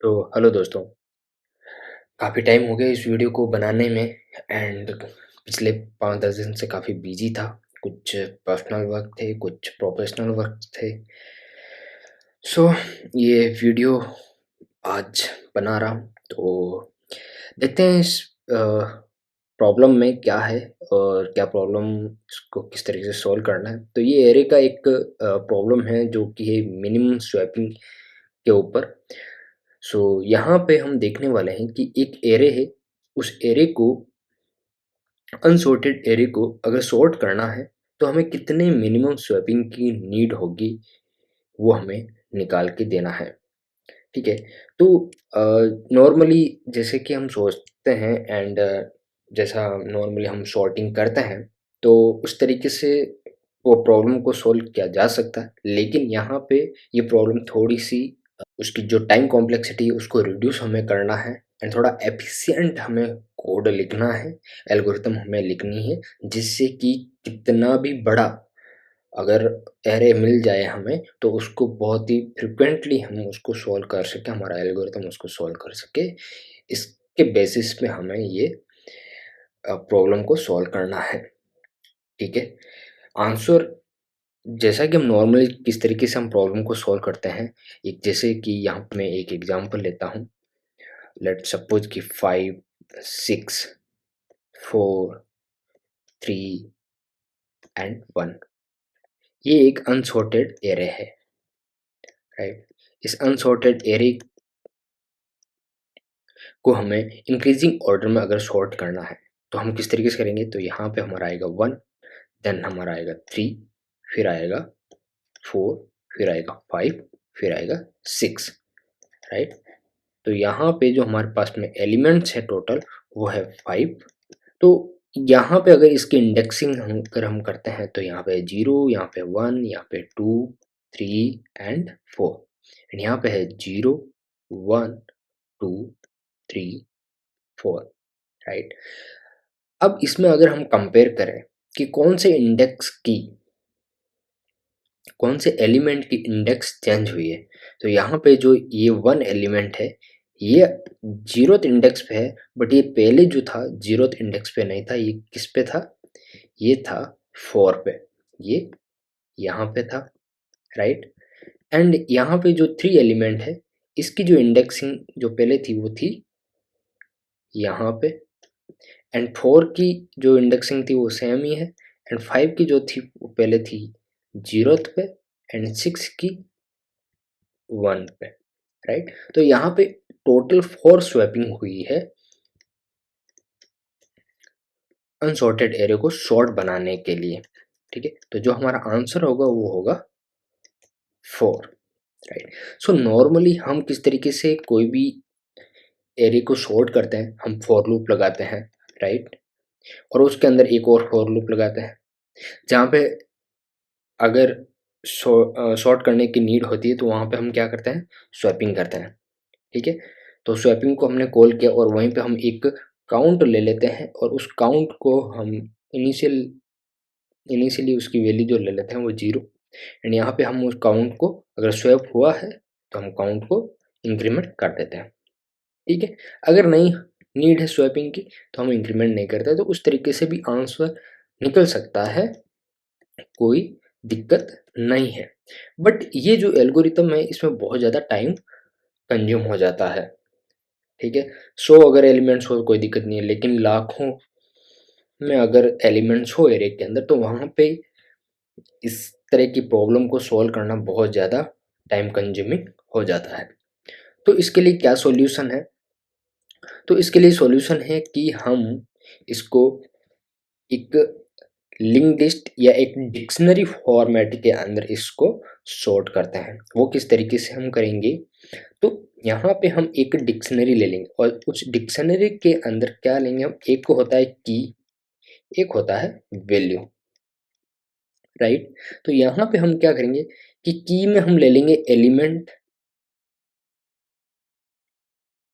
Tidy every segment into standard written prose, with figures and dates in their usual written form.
तो हेलो दोस्तों, काफ़ी टाइम हो गया इस वीडियो को बनाने में एंड पिछले 5-10 दिन से काफ़ी बिजी था। कुछ पर्सनल वर्क थे, कुछ प्रोफेशनल वर्क थे। सो ये वीडियो आज बना रहा हूँ, तो देखते हैं इस प्रॉब्लम में क्या है और क्या प्रॉब्लम इसको किस तरीके से सॉल्व करना है। तो ये एरे का एक प्रॉब्लम है जो कि है मिनिमम स्वैपिंग के ऊपर। सो यहाँ पे हम देखने वाले हैं कि एक एरे है, उस एरे को अनसॉर्टेड एरे को अगर सॉर्ट करना है तो हमें कितने मिनिमम स्वैपिंग की नीड होगी, वो हमें निकाल के देना है। ठीक है। तो नॉर्मली जैसे कि हम सोचते हैं एंड जैसा नॉर्मली हम सॉर्टिंग करते हैं, तो उस तरीके से वो प्रॉब्लम को सॉल्व किया जा सकता है। लेकिन यहाँ पे ये प्रॉब्लम थोड़ी सी उसकी जो टाइम कॉम्प्लेक्सिटी है उसको रिड्यूस हमें करना है एंड थोड़ा एफिशिएंट हमें कोड लिखना है, एल्गोरिथम हमें लिखनी है, जिससे कि कितना भी बड़ा अगर एरे मिल जाए हमें तो उसको बहुत ही फ्रिक्वेंटली हम उसको सॉल्व कर सकें, हमारा एल्गोरिथम उसको सॉल्व कर सके। इसके बेसिस पे हमें ये प्रॉब्लम को सॉल्व करना है। ठीक है। आंसर जैसा कि हम नॉर्मली किस तरीके से हम प्रॉब्लम को सॉल्व करते हैं, एक जैसे कि यहाँ पे मैं एक एग्जांपल लेता हूँ। लेट सपोज कि 5 6 4 3 एंड 1 ये एक अनसॉर्टेड एरे है, राइट। इस अनसॉर्टेड एरे को हमें इंक्रीजिंग ऑर्डर में अगर सॉर्ट करना है तो हम किस तरीके से करेंगे। तो यहाँ पे हमारा आएगा 1, देन हमारा आएगा 3, फिर आएगा 4, फिर आएगा 5, फिर आएगा 6, राइट। तो यहाँ पे जो हमारे पास में एलिमेंट्स है टोटल वो है 5। तो यहाँ पे अगर इसकी इंडेक्सिंग हम करते हैं तो यहाँ पे 0, यहाँ पे 1, यहाँ पे 2, 3 एंड 4 एंड यहाँ पे है 0, 1, 2, 3, 4, राइट। अब इसमें अगर हम कंपेयर करें कि कौन से एलिमेंट की इंडेक्स चेंज हुई है, तो यहाँ पे जो ये 1 एलिमेंट है ये 0th इंडेक्स पे है, बट ये पहले जो था 0th इंडेक्स पे नहीं था। ये किस पे था? ये था 4 पे, ये यहाँ पे था, राइट। एंड यहाँ पे जो 3 एलिमेंट है इसकी जो इंडेक्सिंग जो पहले थी वो थी यहाँ पे, एंड 4 की जो इंडेक्सिंग थी वो सेम ही है, एंड 5 की जो थी वो पहले थी 0th पे, एंड 6 की 1 पे, राइट। तो यहाँ पे टोटल 4 स्वैपिंग हुई है अनसॉर्टेड एरे को शॉर्ट बनाने के लिए। ठीक है। तो जो हमारा आंसर होगा वो होगा 4, राइट। सो नॉर्मली हम किस तरीके से कोई भी एरे को शॉर्ट करते हैं, हम फॉर लूप लगाते हैं, राइट। और उसके अंदर एक और फॉर लूप लगाते हैं जहाँ पे अगर शॉर्ट करने की नीड होती है तो वहाँ पे हम क्या करते हैं, स्वैपिंग करते हैं। ठीक है। तो स्वैपिंग को हमने कॉल किया और वहीं पे हम एक काउंट ले लेते हैं और उस काउंट को हम इनिशियली उसकी वैल्यू जो ले लेते हैं वो 0, एंड यहाँ पे हम उस काउंट को अगर स्वैप हुआ है तो हम काउंट को इंक्रीमेंट कर देते हैं। ठीक है। अगर नहीं नीड है स्वैपिंग की तो हम इंक्रीमेंट नहीं करते, तो उस तरीके से भी आंसर निकल सकता है, कोई दिक्कत नहीं है। बट ये जो एल्गोरिथम है इसमें बहुत ज़्यादा टाइम कंज्यूम हो जाता है। ठीक है। 100 अगर एलिमेंट्स हो कोई दिक्कत नहीं है, लेकिन लाखों में अगर एलिमेंट्स हो एरे के अंदर तो वहाँ पे इस तरह की प्रॉब्लम को सॉल्व करना बहुत ज़्यादा टाइम कंज्यूमिंग हो जाता है। तो इसके लिए क्या सॉल्यूशन है? तो इसके लिए सॉल्यूशन है कि हम इसको एक लिंक लिस्ट या एक डिक्शनरी फॉर्मेट के अंदर इसको सॉर्ट करते हैं। वो किस तरीके से हम करेंगे, तो यहाँ पे हम एक डिक्शनरी ले लेंगे और उस डिक्शनरी के अंदर क्या लेंगे हम, एक को होता है की, एक होता है वैल्यू, राइट। तो यहाँ पे हम क्या करेंगे कि की में हम ले लेंगे एलिमेंट,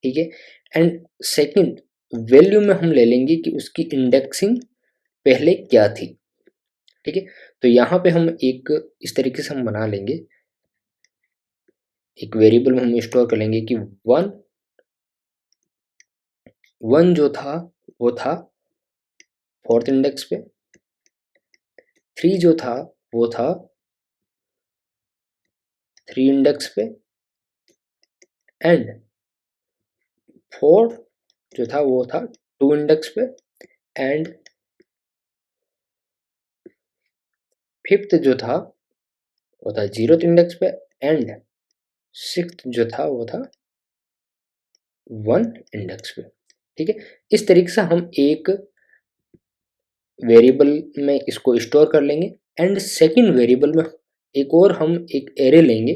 ठीक है। एंड सेकंड वैल्यू में हम ले लेंगे कि उसकी इंडेक्सिंग पहले क्या थी। ठीक है। तो यहाँ पे हम एक इस तरीके से हम बना लेंगे एक वेरिएबल में हम स्टोर कर लेंगे कि वन वन जो था वो था फोर्थ इंडेक्स पे, 3 जो था वो था 3 इंडेक्स पे, एंड 4 जो था वो था 2 इंडेक्स पे, एंड फिफ्थ जो था वो था 0th इंडेक्स पे, एंड सिक्स्थ जो था वो था 1 इंडेक्स पे। ठीक है, इस तरीके से हम एक वेरिएबल में इसको स्टोर कर लेंगे, एंड सेकंड वेरिएबल में एक और हम एक एरे लेंगे।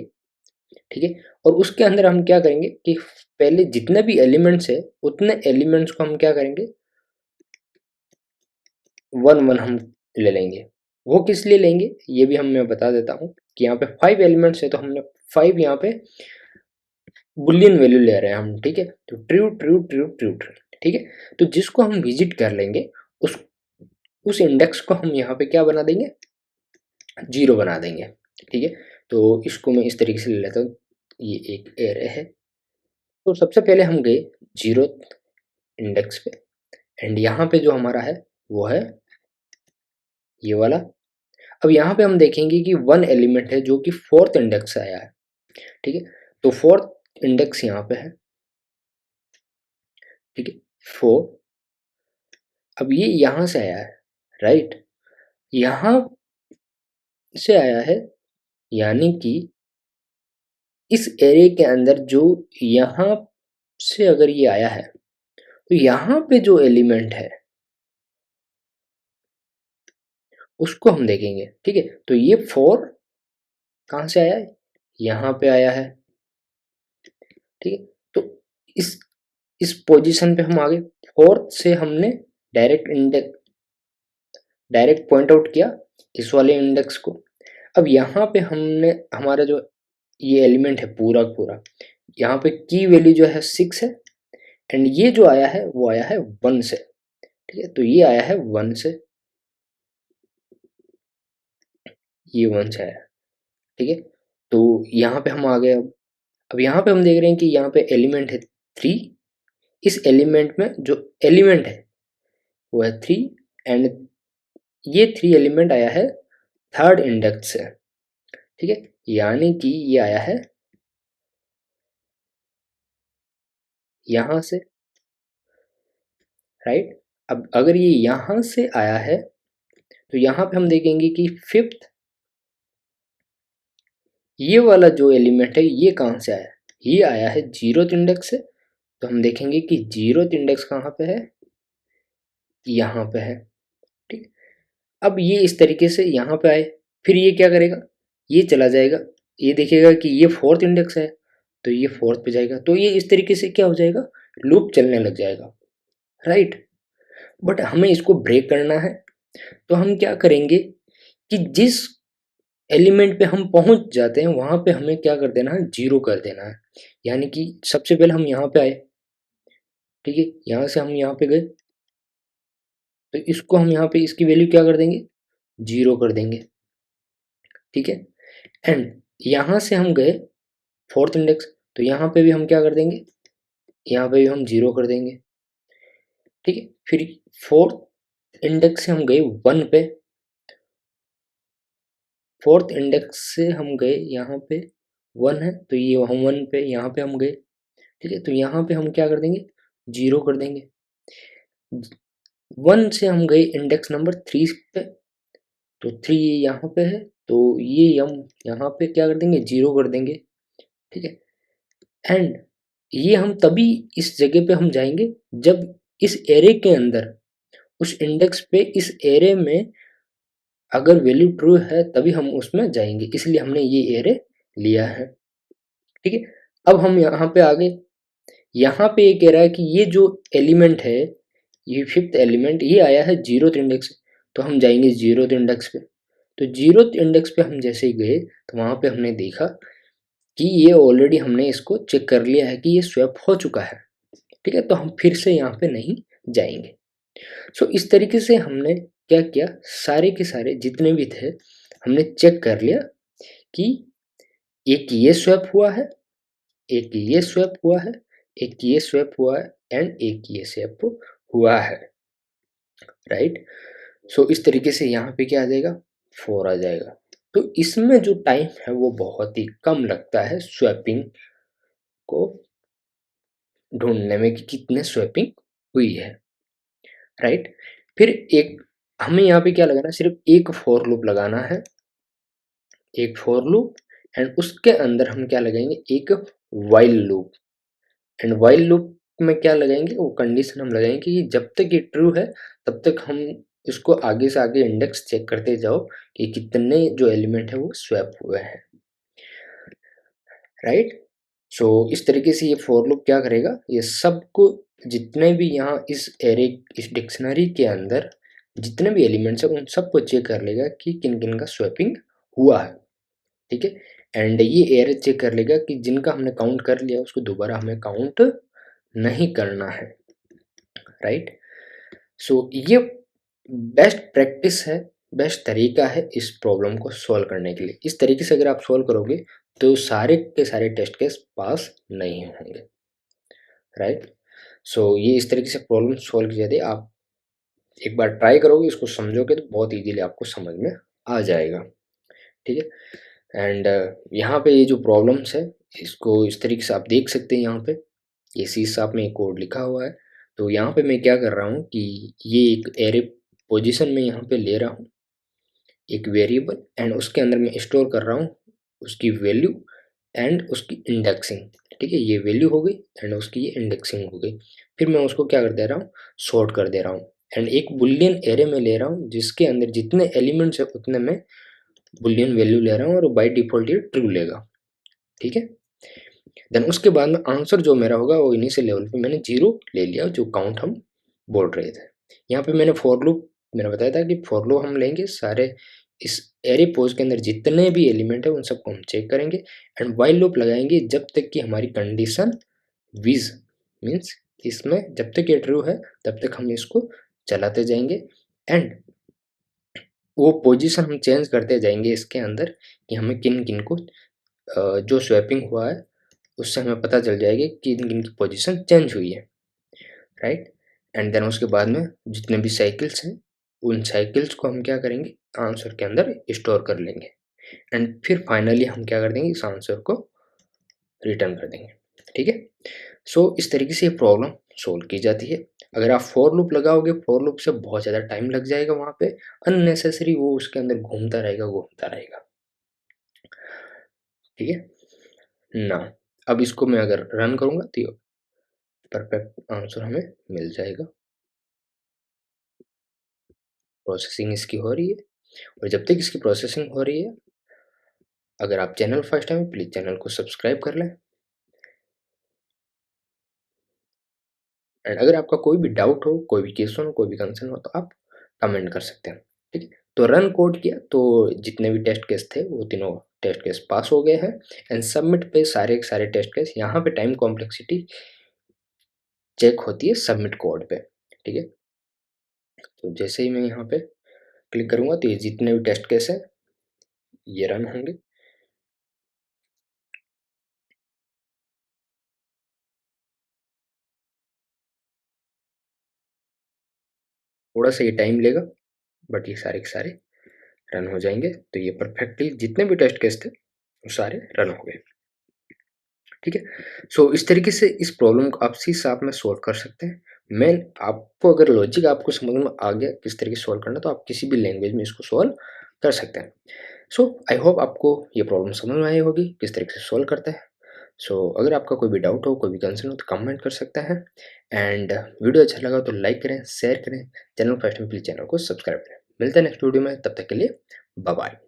ठीक है, और उसके अंदर हम क्या करेंगे कि पहले जितने भी एलिमेंट्स है उतने एलिमेंट्स को हम क्या करेंगे, 1 1 हम ले लेंगे। वो किस लिए लेंगे ये भी मैं बता देता हूँ कि यहाँ पे 5 एलिमेंट्स है तो हमने 5 यहाँ पे बुलियन वैल्यू ले रहे हैं हम। ठीक है, तो true true true true true. ठीक है, तो जिसको हम विजिट कर लेंगे उस इंडेक्स को हम यहाँ पे क्या बना देंगे, 0 बना देंगे। ठीक है, तो इसको मैं इस तरीके से ले लेता हूँ, ये एक एरे है। तो सबसे पहले हम गए 0th इंडेक्स पे, एंड यहाँ पे जो हमारा है वो है ये वाला। अब यहाँ पे हम देखेंगे कि 1 एलिमेंट है जो कि 4th इंडेक्स से आया है। ठीक है, तो 4th इंडेक्स यहाँ पे है। ठीक है, 4, अब ये यहाँ से आया है, राइट, यहाँ से आया है, यानी कि इस एरे के अंदर जो यहाँ से अगर ये आया है तो यहाँ पे जो एलिमेंट है उसको हम देखेंगे। ठीक है, तो ये 4 कहाँ से आया है, यहाँ पे आया है। ठीक है, तो इस इस पोजीशन पे हम आगे 4th से हमने डायरेक्ट पॉइंट आउट किया इस वाले इंडेक्स को। अब यहाँ पे हमने हमारा जो ये एलिमेंट है पूरा पूरा, यहाँ पे की वैल्यू जो है 6 है, एंड ये जो आया है वो आया है 1 से। ठीक है, तो ये आया है 1 से, ये 1 से आया। ठीक है, तो यहाँ पे हम आ गए। अब यहाँ पे हम देख रहे हैं कि यहाँ पे एलिमेंट है 3, इस एलिमेंट में जो एलिमेंट है वो है 3, एंड ये 3 एलिमेंट आया है 3rd इंडेक्स से। ठीक है, यानी कि ये आया है यहाँ से, राइट। अब अगर ये यहाँ से आया है तो यहाँ पे हम देखेंगे कि 5th ये वाला जो एलिमेंट है ये कहाँ से आया, ये आया है 0th इंडेक्स से। तो हम देखेंगे कि 0th इंडेक्स कहाँ पे है, यहाँ पे है। ठीक, अब ये इस तरीके से यहाँ पे आए, फिर ये क्या करेगा, ये चला जाएगा, ये देखेगा कि ये 4th इंडेक्स है तो ये 4th पे जाएगा, तो ये इस तरीके से क्या हो जाएगा, लूप चलने लग जाएगा, राइट। बट हमें इसको ब्रेक करना है, तो हम क्या करेंगे कि जिस एलिमेंट पे हम पहुंच जाते हैं वहां पे हमें क्या कर देना है, 0 कर देना है। यानी कि सबसे पहले हम यहाँ पे आए, ठीक है, यहाँ से हम यहाँ पे गए, तो इसको हम यहाँ पे इसकी वैल्यू क्या कर देंगे, 0 कर देंगे। ठीक है, एंड यहाँ से हम गए 4th इंडेक्स, तो यहाँ पे भी हम क्या कर देंगे, यहाँ पे भी हम 0 कर देंगे। ठीक है, फिर 4th इंडेक्स से हम गए 1 पे, 4th इंडेक्स से हम गए यहाँ पे 1 है तो ये हम 1 पे यहाँ पे हम गए। ठीक है, तो यहाँ पे हम क्या कर देंगे, 0 कर देंगे। 1 से हम गए इंडेक्स नंबर 3 पे, तो 3 ये यहाँ पे है तो ये हम यहाँ पे क्या कर देंगे, 0 कर देंगे। ठीक है, एंड ये हम तभी इस जगह पे हम जाएंगे जब इस एरे के अंदर उस इंडेक्स पे इस एरे में अगर वैल्यू ट्रू है तभी हम उसमें जाएंगे, इसलिए हमने ये एरे लिया है। ठीक है, अब हम यहाँ पे आगे, यहाँ पे ये कह रहा है कि ये जो एलिमेंट है, ये 5th एलिमेंट ये आया है 0th इंडेक्स, तो हम जाएंगे 0th इंडेक्स पे। तो 0th इंडेक्स पे हम जैसे ही गए तो वहाँ पे हमने देखा कि ये ऑलरेडी हमने इसको चेक कर लिया है कि ये स्वैप हो चुका है। ठीक है, तो हम फिर से यहाँ पे नहीं जाएंगे। सो इस तरीके से हमने क्या किया, सारे के सारे जितने भी थे हमने चेक कर लिया कि एक ये स्वैप हुआ है एक ये स्वैप हुआ है, एक ये स्वैप हुआ है एंड एक ये स्वैप हुआ है, राइट। सो इस तरीके से यहाँ पे क्या आ जाएगा, 4 आ जाएगा। तो इसमें जो टाइम है वो बहुत ही कम लगता है स्वैपिंग को ढूंढने में कि कितने स्वैपिंग हुई है, राइट। फिर एक हमें यहाँ पे क्या लगाना है, सिर्फ एक फॉर लूप लगाना है, एक फॉर लूप एंड उसके अंदर हम क्या लगाएंगे, एक while loop. And while loop में क्या लगाएंगे, वो कंडीशन हम लगाएंगे कि जब तक ये ट्रू है तब तक हम इसको आगे से आगे इंडेक्स चेक करते जाओ कि कितने जो एलिमेंट है वो स्वैप हुए हैं, राइट। सो इस तरीके से ये फॉर लूप क्या करेगा, ये सबको जितने भी यहाँ इस एरे इस डिक्शनरी के अंदर जितने भी एलिमेंट्स है उन सबको चेक कर लेगा कि किन किन का स्वैपिंग हुआ है, ठीक है। एंड ये एरे चेक कर लेगा कि जिनका हमने काउंट कर लिया उसको दोबारा हमें काउंट नहीं करना है, राइट। सो ये बेस्ट प्रैक्टिस है, बेस्ट तरीका है इस प्रॉब्लम को सॉल्व करने के लिए। इस तरीके से अगर आप सॉल्व करोगे तो सारे के सारे टेस्ट केस पास नहीं होंगे, राइट। सो ये इस तरीके से प्रॉब्लम सॉल्व की जाती है। आप एक बार ट्राई करोगे, इसको समझोगे तो बहुत इजीली आपको समझ में आ जाएगा, ठीक है। एंड यहाँ पे ये जो प्रॉब्लम्स है इसको इस तरीके से आप देख सकते हैं। यहाँ पे ये सी शार्प में एक कोड लिखा हुआ है। तो यहाँ पे मैं क्या कर रहा हूँ कि ये एक एरे पोजीशन में यहाँ पे ले रहा हूँ एक वेरिएबल एंड उसके अंदर मैं स्टोर कर रहा हूँ उसकी वैल्यू एंड उसकी इंडेक्सिंग, ठीक है। ये वैल्यू हो गई एंड उसकी ये इंडेक्सिंग हो गई। फिर मैं उसको क्या कर दे रहा हूँ, सॉर्ट कर दे रहा हूँ एंड एक बुलियन एरे में ले रहा हूँ जिसके अंदर जितने एलिमेंट्स है उतने में बुलियन वैल्यू ले रहा हूँ और बाय डिफॉल्ट ये ट्रू लेगा, ठीक है। देन उसके बाद में आंसर जो मेरा होगा वो इनिशियल लेवल पे मैंने 0 ले लिया, जो काउंट हम बोल रहे थे। यहाँ पे मैंने फॉर लूप मैंने बताया था कि फॉर लूप हम लेंगे सारे इस एरे पोज के अंदर जितने भी एलिमेंट है उन सबको हम चेक करेंगे एंड वाइल लूप लगाएंगे जब तक कि हमारी कंडीशन विज मीन्स इसमें जब तक ये ट्रू है तब तक हम इसको चलाते जाएंगे एंड वो पोजीशन हम चेंज करते जाएंगे इसके अंदर कि हमें किन किन को जो स्वैपिंग हुआ है उससे हमें पता चल जाएगी कि किन किन की पोजीशन चेंज हुई है, राइट। एंड देन उसके बाद में जितने भी साइकिल्स हैं उन साइकिल्स को हम क्या करेंगे, आंसर के अंदर स्टोर कर लेंगे एंड फिर फाइनली हम क्या कर देंगे, इस आंसर को रिटर्न कर देंगे, ठीक है। सो इस तरीके से ये प्रॉब्लम सोल्व की जाती है। अगर आप फॉर लूप लगाओगे, फॉर लूप से बहुत ज़्यादा टाइम लग जाएगा, वहाँ पे अननेसेसरी वो उसके अंदर घूमता रहेगा, ठीक है ना। अब इसको मैं अगर रन करूँगा तो ये परफेक्ट आंसर हमें मिल जाएगा। प्रोसेसिंग इसकी हो रही है और जब तक इसकी प्रोसेसिंग हो रही है, अगर आप channel first time please channel को सब्सक्राइब कर लें एंड अगर आपका कोई भी डाउट हो, कोई भी क्वेश्चन हो, कोई भी कंसर्न हो तो आप कमेंट कर सकते हैं, ठीक है। तो रन कोड किया तो जितने भी टेस्ट केस थे वो तीनों टेस्ट केस पास हो गए हैं एंड सबमिट पे सारे के सारे टेस्ट केस, यहाँ पे टाइम कॉम्प्लेक्सिटी चेक होती है सबमिट कोड पे, ठीक है। तो जैसे ही मैं यहाँ पे क्लिक करूँगा तो ये जितने भी टेस्ट केस है ये रन होंगे। थोड़ा सा ये टाइम लेगा बट ये सारे के सारे रन हो जाएंगे। तो ये परफेक्टली जितने भी टेस्ट केस थे वो सारे रन हो गए, ठीक है। सो इस तरीके से इस प्रॉब्लम को आप सी शार्प में सॉल्व कर सकते हैं। मैं आपको अगर लॉजिक आपको समझ में आ गया किस तरीके से सॉल्व करना, तो आप किसी भी लैंग्वेज में इसको सॉल्व कर सकते हैं। सो आई होप आपको ये प्रॉब्लम समझ में आई होगी किस तरीके से सॉल्व करते हैं। सो अगर आपका कोई भी डाउट हो, कोई भी कंसर्न हो तो कमेंट कर सकते हैं एंड वीडियो अच्छा लगा तो लाइक करें, शेयर करें, चैनल फर्स्ट में प्लीज़ चैनल को सब्सक्राइब करें। मिलते हैं नेक्स्ट वीडियो में, तब तक के लिए बाय बाय।